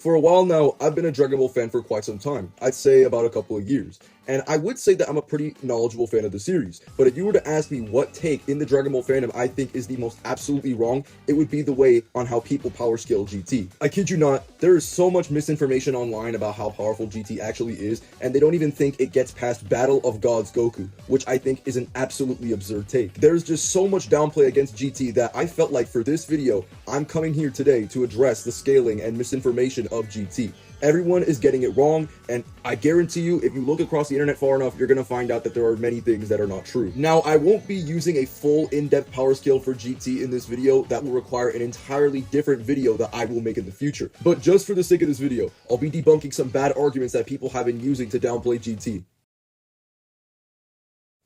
For a while now, I've been a Dragon Ball fan for quite some time. I'd say about a couple of years. And I would say that I'm a pretty knowledgeable fan of the series. But if you were to ask me what take in the Dragon Ball fandom I think is the most absolutely wrong, it would be the way on how people power scale GT. I kid you not, there is so much misinformation online about how powerful GT actually is, and they don't even think it gets past Battle of Gods Goku, which I think is an absolutely absurd take. There's just so much downplay against GT that I felt like for this video, I'm coming here today to address the scaling and misinformation of GT. Everyone is getting it wrong, and I guarantee you, if you look across the internet far enough, you're going to find out that there are many things that are not true. Now, I won't be using a full in-depth power scale for GT in this video. That will require an entirely different video that I will make in the future. But just for the sake of this video, I'll be debunking some bad arguments that people have been using to downplay GT.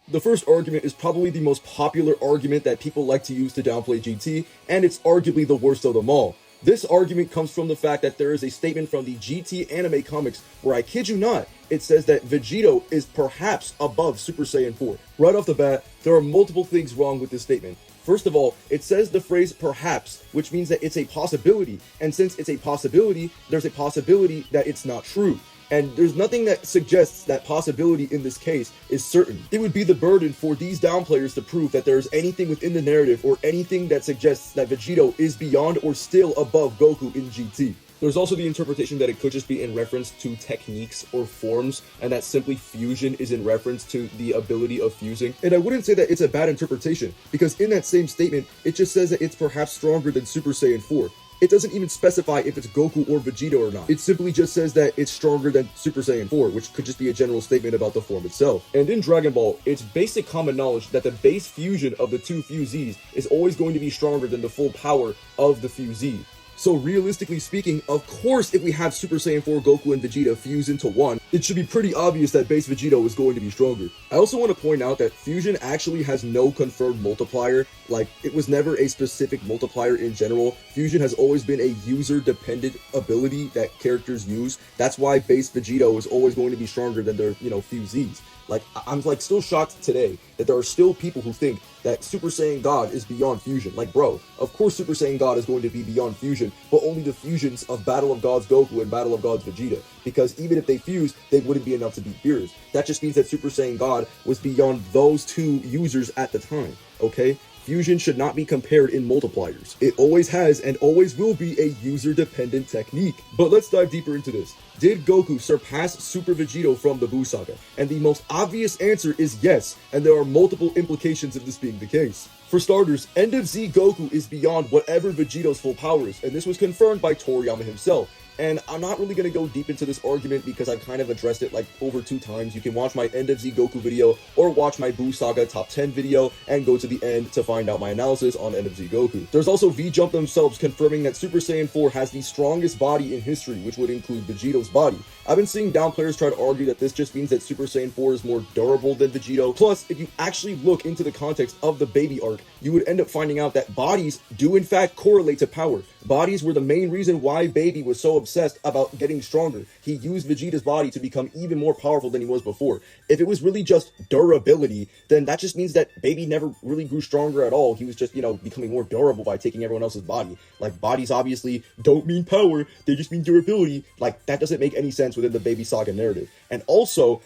The first argument is probably the most popular argument that people like to use to downplay GT, and it's arguably the worst of them all. This argument comes from the fact that there is a statement from the GT anime comics where, I kid you not, it says that Vegito is perhaps above Super Saiyan 4. Right off the bat, there are multiple things wrong with this statement. First of all, it says the phrase perhaps, which means that it's a possibility, and since it's a possibility, there's a possibility that it's not true. And there's nothing that suggests that possibility in this case is certain. It would be the burden for these downplayers to prove that there's anything within the narrative or anything that suggests that Vegito is beyond or still above Goku in GT. There's also the interpretation that it could just be in reference to techniques or forms, and that simply fusion is in reference to the ability of fusing. And I wouldn't say that it's a bad interpretation, because in that same statement, it just says that it's perhaps stronger than Super Saiyan 4. It doesn't even specify if it's Goku or Vegito or not. It simply just says that it's stronger than Super Saiyan 4, which could just be a general statement about the form itself. And in Dragon Ball, it's basic common knowledge that the base fusion of the two fusees is always going to be stronger than the full power of the fusee. So realistically speaking, of course, if we have Super Saiyan 4 Goku and Vegeta fuse into one, it should be pretty obvious that base Vegito is going to be stronger. I also want to point out that fusion actually has no confirmed multiplier. Like, it was never a specific multiplier in general. Fusion has always been a user-dependent ability that characters use. That's why base Vegito is always going to be stronger than their, fusees. Like, I'm still shocked today that there are still people who think that Super Saiyan God is beyond fusion. Like, bro, of course Super Saiyan God is going to be beyond fusion, but only the fusions of Battle of Gods Goku and Battle of Gods Vegeta. Because even if they fuse, they wouldn't be enough to beat Beerus. That just means that Super Saiyan God was beyond those two users at the time, okay? Fusion should not be compared in multipliers. It always has and always will be a user-dependent technique. But let's dive deeper into this. Did Goku surpass Super Vegito from the Buu Saga? And the most obvious answer is yes, and there are multiple implications of this being the case. For starters, End of Z Goku is beyond whatever Vegito's full power is, and this was confirmed by Toriyama himself. And I'm not really going to go deep into this argument because I've kind of addressed it like over 2 times. You can watch my End of Z Goku video or watch my Buu Saga top 10 video and go to the end to find out my analysis on End of Z Goku. There's also V-Jump themselves confirming that Super Saiyan 4 has the strongest body in history, which would include Vegito's body. I've been seeing downplayers try to argue that this just means that Super Saiyan 4 is more durable than Vegito. Plus, if you actually look into the context of the baby arc, you would end up finding out that bodies do in fact correlate to power. Bodies were the main reason why Baby was so obsessed about getting stronger. He used Vegeta's body to become even more powerful than he was before. If it was really just durability, then that just means that Baby never really grew stronger at all. He was just, becoming more durable by taking everyone else's body. Like, bodies obviously don't mean power, they just mean durability. Like, that doesn't make any sense within the Baby Saga narrative. And also,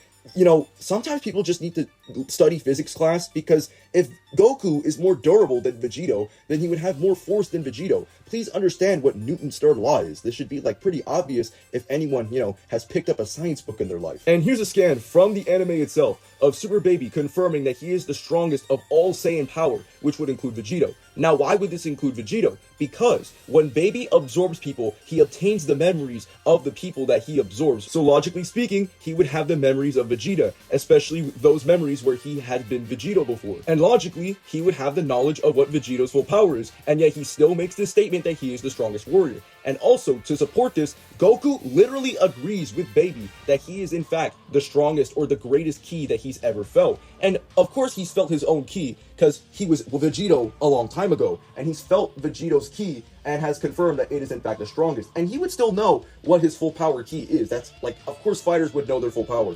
sometimes people just need to study physics class, because if Goku is more durable than Vegito, then he would have more force than Vegito. Please understand what Newton's third law is. This should be pretty obvious if anyone, has picked up a science book in their life. And here's a scan from the anime itself of Super Baby confirming that he is the strongest of all Saiyan power, which would include Vegito. Now, why would this include Vegito? Because when Baby absorbs people, he obtains the memories of the people that he absorbs. So logically speaking, he would have the memories of Vegeta, especially those memories where he had been Vegito before. And logically, he would have the knowledge of what Vegito's full power is, and yet he still makes this statement that he is the strongest warrior. And also, to support this, Goku literally agrees with Baby that he is in fact the strongest or the greatest ki that he's ever felt. And of course he's felt his own ki, because he was Vegito a long time ago, and he's felt Vegito's ki and has confirmed that it is in fact the strongest. And he would still know what his full power ki is. That's of course fighters would know their full power.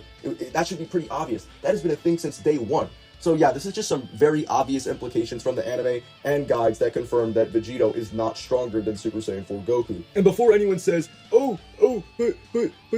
That should be pretty obvious. That has been a thing since day one. So yeah, this is just some very obvious implications from the anime and guides that confirm that Vegito is not stronger than Super Saiyan 4 Goku. And before anyone says, but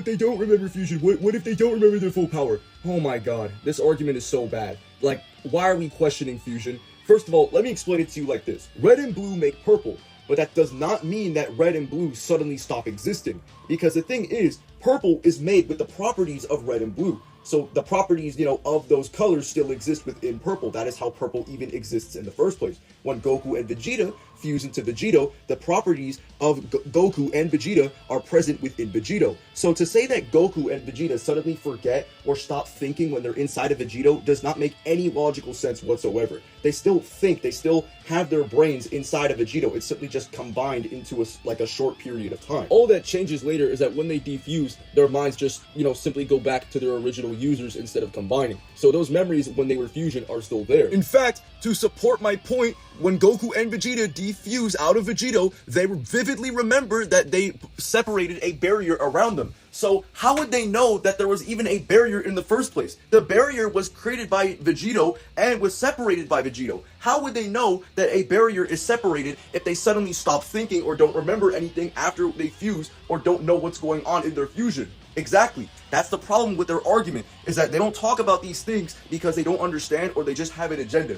they don't remember fusion, what if they don't remember their full power? Oh my god, this argument is so bad. Like, why are we questioning fusion? First of all, let me explain it to you like this. Red and blue make purple, but that does not mean that red and blue suddenly stop existing. Because the thing is, purple is made with the properties of red and blue. So the properties, of those colors still exist within purple. That is how purple even exists in the first place. When Goku and Vegeta fuse into Vegito, the properties of Goku and Vegeta are present within Vegito. So to say that Goku and Vegeta suddenly forget or stop thinking when they're inside of Vegito does not make any logical sense whatsoever. They still think, they still have their brains inside of Vegito. It's simply just combined into a short period of time. All that changes later is that when they defuse, their minds just, simply go back to their original users instead of combining. So those memories when they were fusion are still there. In fact, to support my point, when Goku and Vegeta defuse out of Vegito, they vividly remember that they separated a barrier around them. So how would they know that there was even a barrier in the first place? The barrier was created by Vegito and was separated by Vegito. How would they know that a barrier is separated if they suddenly stop thinking or don't remember anything after they fuse or don't know what's going on in their fusion? Exactly. That's the problem with their argument, is that they don't talk about these things because they don't understand or they just have an agenda.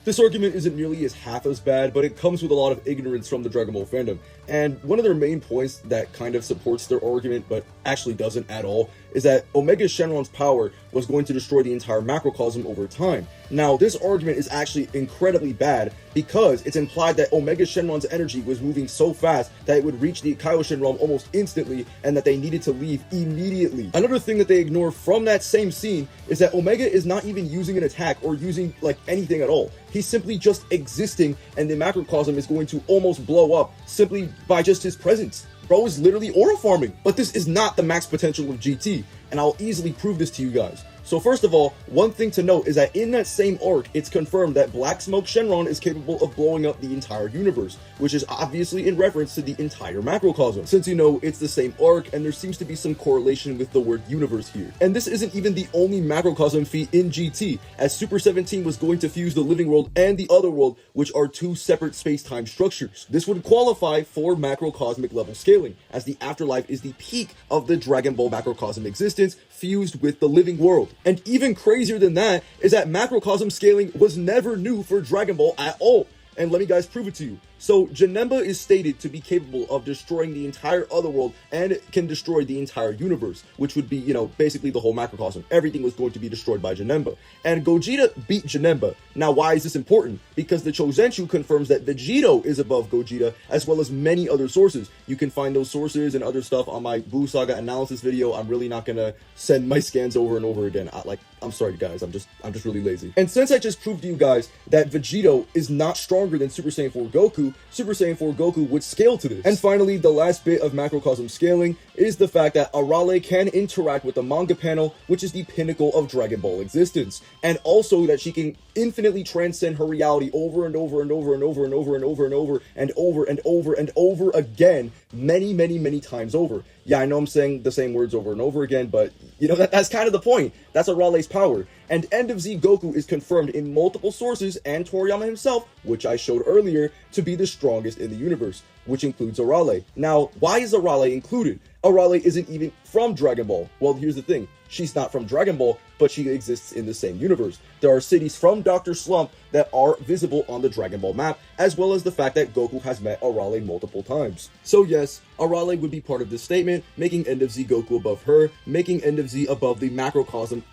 This argument isn't nearly as half as bad, but it comes with a lot of ignorance from the Dragon Ball fandom. And one of their main points that kind of supports their argument, but actually doesn't at all, is that Omega Shenron's power was going to destroy the entire macrocosm over time. Now, this argument is actually incredibly bad because it's implied that Omega Shenron's energy was moving so fast that it would reach the Kaioshin realm almost instantly and that they needed to leave immediately. Another thing that they ignore from that same scene is that Omega is not even using an attack or using anything at all. He's simply just existing and the macrocosm is going to almost blow up simply by just his presence. Bro is literally aura farming. But this is not the max potential of GT, and I'll easily prove this to you guys. So first of all, one thing to note is that in that same arc, it's confirmed that Black Smoke Shenron is capable of blowing up the entire universe, which is obviously in reference to the entire macrocosm, since it's the same arc and there seems to be some correlation with the word universe here. And this isn't even the only macrocosm feat in GT, as Super 17 was going to fuse the living world and the other world, which are two separate space-time structures. This would qualify for macrocosmic level scaling, as the afterlife is the peak of the Dragon Ball macrocosm existence, fused with the living world. And even crazier than that is that macrocosm scaling was never new for Dragon Ball at all. And let me guys prove it to you. So Janemba is stated to be capable of destroying the entire otherworld and can destroy the entire universe, which would be, basically the whole macrocosm. Everything was going to be destroyed by Janemba. And Gogeta beat Janemba. Now, why is this important? Because the Chozenshu confirms that Vegito is above Gogeta, as well as many other sources. You can find those sources and other stuff on my Buu Saga analysis video. I'm really not gonna send my scans over and over again. I'm sorry guys, I'm just really lazy. And since I just proved to you guys that Vegito is not stronger than Super Saiyan 4 Goku, Super Saiyan 4 Goku would scale to this. And finally, the last bit of macrocosm scaling is the fact that Arale can interact with the manga panel, which is the pinnacle of Dragon Ball existence. And also that she can infinitely transcend her reality over and over and over and over and over and over and over and over and over and over again, many times over. Yeah, I know I'm saying the same words over and over again, but that's kind of the point. That's Arale's power. And End of Z Goku is confirmed in multiple sources and Toriyama himself, which I showed earlier, to be the strongest in the universe, which includes Arale. Now, why is Arale included? Arale isn't even from Dragon Ball. Well, here's the thing. She's not from Dragon Ball, but she exists in the same universe. There are cities from Dr. Slump that are visible on the Dragon Ball map, as well as the fact that Goku has met Arale multiple times. So yes, Arale would be part of this statement, making End of Z Goku above her, making End of Z above the macrocosm,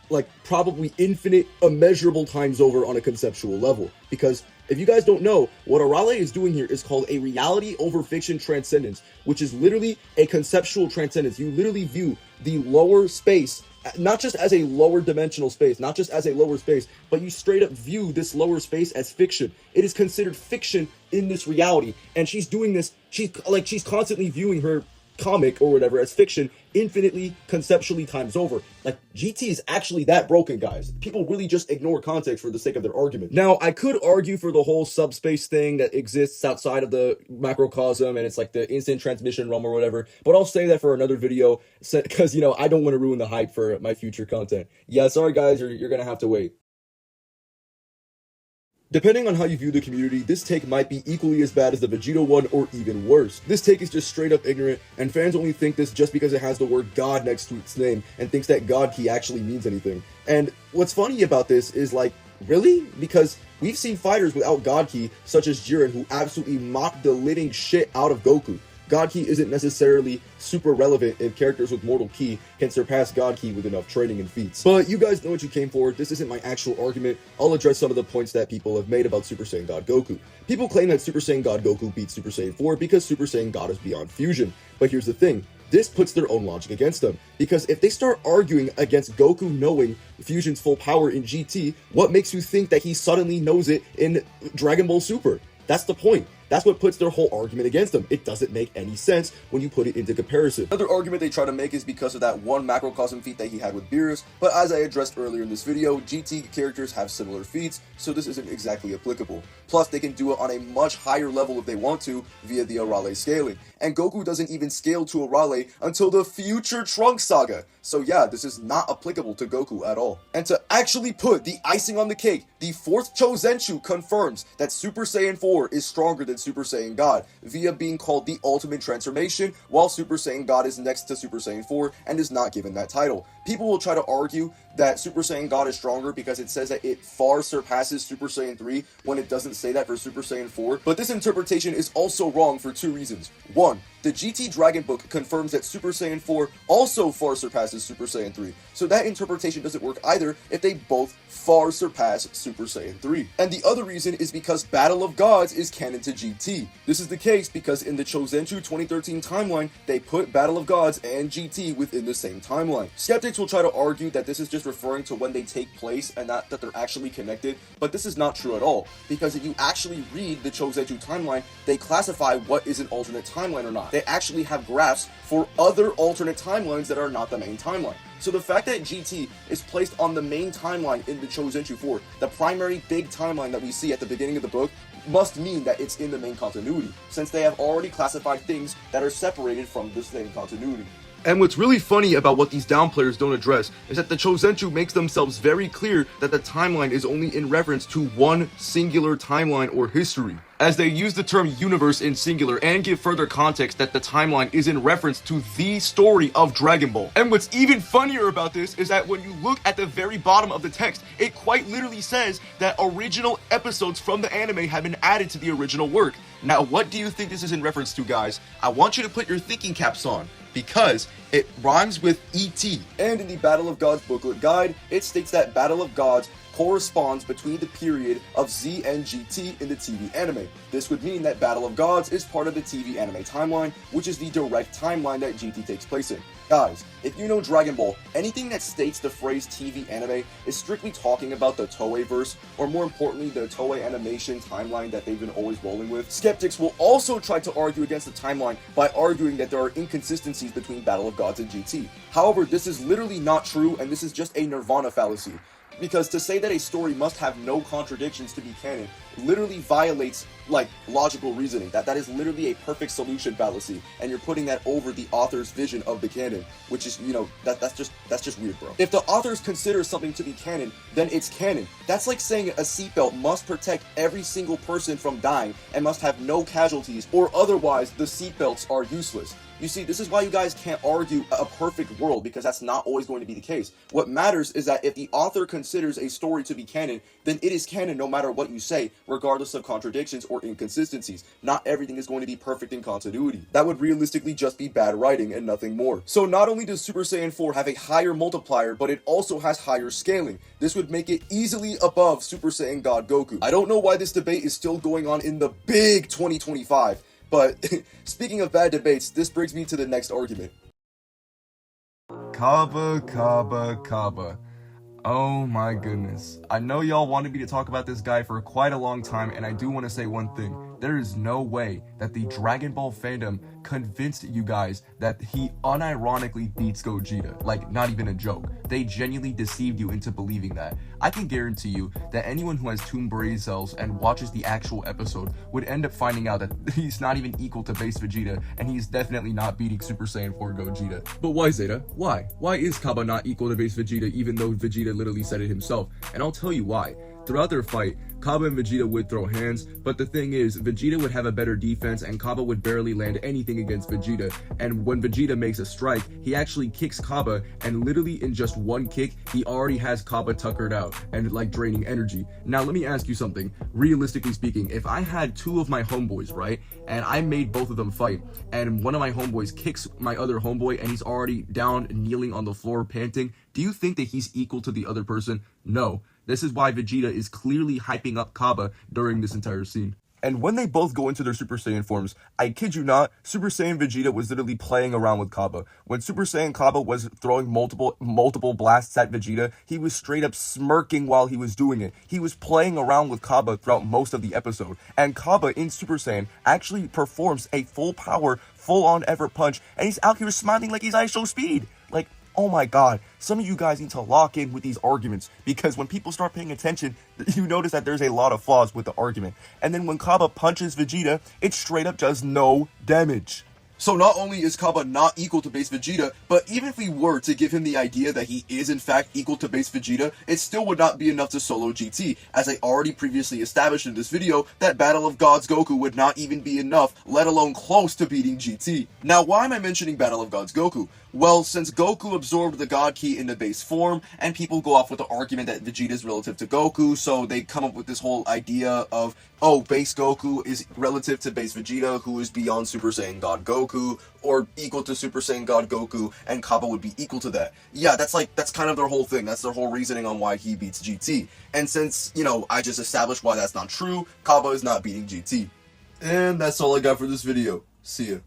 probably infinite, immeasurable times over on a conceptual level. Because if you guys don't know, what Arale is doing here is called a reality over fiction transcendence, which is literally a conceptual transcendence. You literally view the lower space not just as a lower dimensional space, not just as a lower space, but you straight up view this lower space as fiction. It is considered fiction in this reality. And she's doing this, she's constantly viewing her comic or whatever, as fiction, infinitely conceptually times over. Like, GT is actually that broken, guys. People really just ignore context for the sake of their argument. Now, I could argue for the whole subspace thing that exists outside of the macrocosm, and it's like the instant transmission realm or whatever, but I'll say that for another video, because, I don't want to ruin the hype for my future content. Yeah, sorry guys, you're gonna have to wait. Depending on how you view the community, this take might be equally as bad as the Vegito one or even worse. This take is just straight up ignorant, and fans only think this just because it has the word God next to its name and thinks that God key actually means anything. And what's funny about this is, like, really? Because we've seen fighters without God key, such as Jiren, who absolutely mocked the living shit out of Goku. God Key isn't necessarily super relevant if characters with Mortal Key can surpass God Key with enough training and feats. But you guys know what you came for. This isn't my actual argument. I'll address some of the points that people have made about Super Saiyan God Goku. People claim that Super Saiyan God Goku beats Super Saiyan 4 because Super Saiyan God is beyond fusion. But here's the thing. This puts their own logic against them, because if they start arguing against Goku knowing fusion's full power in GT, what makes you think that he suddenly knows it in Dragon Ball Super? That's the point. That's what puts their whole argument against them. It doesn't make any sense when you put it into comparison. Another argument they try to make is because of that one Macrocosm feat that he had with Beerus, but as I addressed earlier in this video, GT characters have similar feats, so this isn't exactly applicable. Plus, they can do it on a much higher level if they want to, via the Arale scaling. And Goku doesn't even scale to Arale until the future Trunks saga. So yeah, this is not applicable to Goku at all. And to actually put the icing on the cake, the 4th Chosenchu confirms that Super Saiyan 4 is stronger than Super Saiyan God, via being called the Ultimate Transformation, while Super Saiyan God is next to Super Saiyan 4 and is not given that title. People will try to argue that Super Saiyan God is stronger because it says that it far surpasses Super Saiyan 3 when it doesn't say that for Super Saiyan 4, but this interpretation is also wrong for 2 reasons. 1, the GT Dragon Book confirms that Super Saiyan 4 also far surpasses Super Saiyan 3, so that interpretation doesn't work either if they both far surpass Super Saiyan 3. And the other reason is because Battle of Gods is canon to GT. This is the case because in the Chosenchu 2013 timeline, they put Battle of Gods and GT within the same timeline. Skeptics will try to argue that this is just referring to when they take place and not that they're actually connected, but this is not true at all, because if you actually read the Chosenchu timeline, they classify what is an alternate timeline or not. They actually have graphs for other alternate timelines that are not the main timeline. So the fact that GT is placed on the main timeline in the Chosenchu 4, the primary big timeline that we see at the beginning of the book, must mean that it's in the main continuity, since they have already classified things that are separated from the same continuity. And what's really funny about what these down players don't address is that the Chosenchu makes themselves very clear that the timeline is only in reference to one singular timeline or history, as they use the term universe in singular and give further context that the timeline is in reference to the story of Dragon Ball. And what's even funnier about this is that when you look at the very bottom of the text, it quite literally says that original episodes from the anime have been added to the original work. Now, what do you think this is in reference to, guys? I want you to put your thinking caps on, because it rhymes with ET. And in the Battle of Gods booklet guide, it states that Battle of Gods corresponds between the period of Z and GT in the TV anime. This would mean that Battle of Gods is part of the TV anime timeline, which is the direct timeline that GT takes place in. Guys, if you know Dragon Ball, anything that states the phrase TV anime is strictly talking about the Toei-verse, or more importantly, the Toei animation timeline that they've been always rolling with. Skeptics will also try to argue against the timeline by arguing that there are inconsistencies between Battle of Gods and GT. However, this is literally not true, and this is just a nirvana fallacy. Because to say that a story must have no contradictions to be canon literally violates, like, logical reasoning. That is literally a perfect solution fallacy, and you're putting that over the author's vision of the canon, which is, that's just weird, bro. If the authors consider something to be canon, then it's canon. That's like saying a seatbelt must protect every single person from dying and must have no casualties, or otherwise the seatbelts are useless. You see, this is why you guys can't argue a perfect world, because that's not always going to be the case. What matters is that if the author considers a story to be canon, then it is canon no matter what you say, regardless of contradictions or inconsistencies. Not everything is going to be perfect in continuity. That would realistically just be bad writing and nothing more. So not only does Super Saiyan 4 have a higher multiplier, but it also has higher scaling. This would make it easily above Super Saiyan God Goku. I don't know why this debate is still going on in the big 2025. But speaking of bad debates, this brings me to the next argument. Cabba. Oh my goodness. I know y'all wanted me to talk about this guy for quite a long time, and I do want to say one thing. there is no way that the Dragon Ball fandom convinced you guys that he unironically beats Gogeta. Like, not even a joke. They genuinely deceived you into believing that. I can guarantee you that anyone who has Toon brain cells and watches the actual episode would end up finding out that he's not even equal to base Vegeta, and he's definitely not beating Super Saiyan 4 Gogeta. But why, Zeta? Why? Why is Cabba not equal to base Vegeta, even though Vegeta literally said it himself? And I'll tell you why. Throughout their fight, Cabba and Vegeta would throw hands, but the thing is, Vegeta would have a better defense and Cabba would barely land anything against Vegeta. And when Vegeta makes a strike, he actually kicks Cabba, and literally in just one kick, he already has Cabba tuckered out and like draining energy. Now let me ask you something. Realistically speaking, if I had two of my homeboys, right, and I made both of them fight, and one of my homeboys kicks my other homeboy and he's already down, kneeling on the floor, panting, do you think that he's equal to the other person? No. This is why Vegeta is clearly hyping up Cabba during this entire scene. And when they both go into their Super Saiyan forms, I kid you not, Super Saiyan Vegeta was literally playing around with Cabba. When Super Saiyan Cabba was throwing multiple blasts at Vegeta, he was straight up smirking while he was doing it. He was playing around with Cabba throughout most of the episode. And Cabba in Super Saiyan actually performs a full power, full-on effort punch, and he's out here smiling like his eyes show speed. Like, oh my god, some of you guys need to lock in with these arguments, because when people start paying attention, you notice that there's a lot of flaws with the argument. And then when Cabba punches Vegeta, it straight up does no damage. So not only is Cabba not equal to base Vegeta, but even if we were to give him the idea that he is in fact equal to base Vegeta, it still would not be enough to solo GT, as I already previously established in this video that Battle of Gods Goku would not even be enough, let alone close to beating GT. Now why am I mentioning Battle of Gods Goku? Well, since Goku absorbed the God Ki into base form, and people go off with the argument that Vegeta is relative to Goku, so they come up with this whole idea of, oh, base Goku is relative to base Vegeta, who is beyond Super Saiyan God Goku, or equal to Super Saiyan God Goku, and Cabba would be equal to that. Yeah, that's kind of their whole thing. That's their whole reasoning on why he beats GT. And since, you know, I just established why that's not true, Cabba is not beating GT. And that's all I got for this video. See ya.